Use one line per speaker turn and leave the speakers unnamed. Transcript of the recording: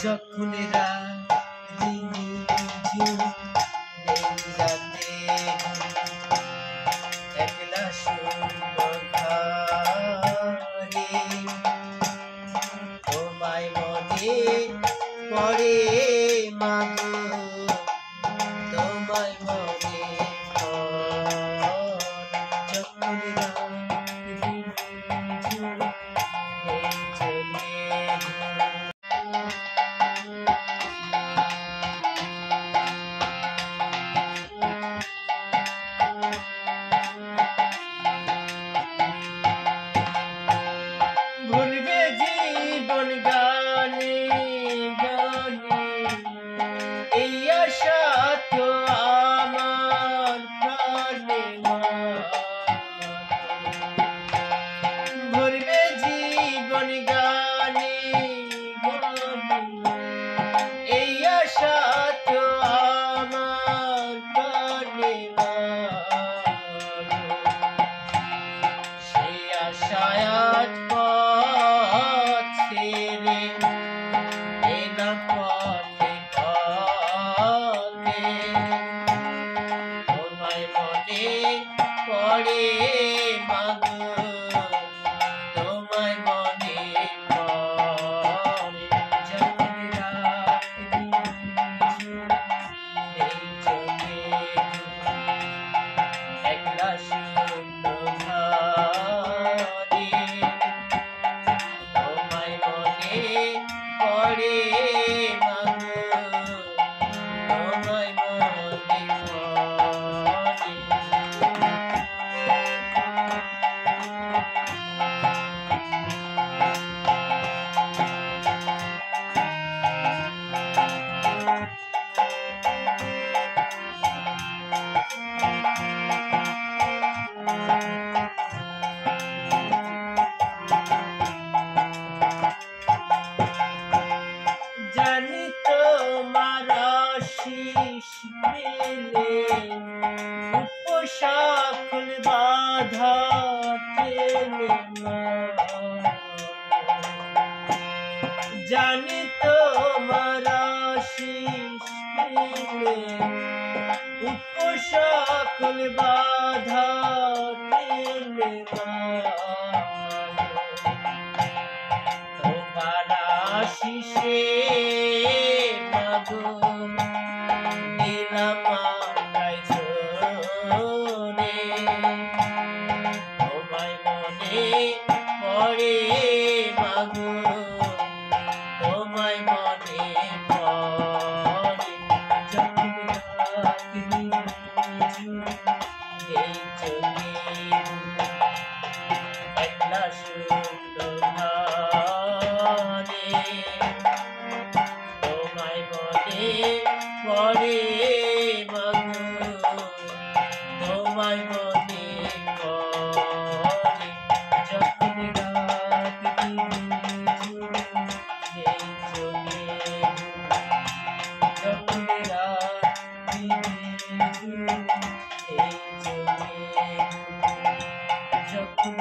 যখন রাতে একলা শূন্য ঘরে তোমায় মনে পড়ে মাগো, তোমায় মনে যখন ভুলবে জীবন গানে গানে এই আশা তো আমার প্রাণে ভুলবে জীবন গানে গানে এই আশা তো আমার প্রাণে সেই আশায় আজ ছেড়ে এলাম পথে পথে তোমায় মনে পড়ে মাগো, তোমায় মনে পড়ে যখন রাতে এই চোখে একলা শূন্য ঘরে তোমায় মনে পড়ে মাগো, তোমায় মনে পড়ে জানি তোমার আশিস পেলে উপসাকুল বাধা পেলে না, জানি তোমার আশিস পেলে উপসাকুল বাধা পেলে না, তোমার আশিসে মাগো দিলাম আমায় ঝরে তোমায় মনে পড়ে মাগো, তোমায় মনে পড়ে যখন রাতে এই চোখে একলা শূন্য ঘরে তোমায় মনে পড়ে মাগো, তোমায় মনে পড়ে যখন রাতে এই চোখে যখন রাতে এই চোখে যখন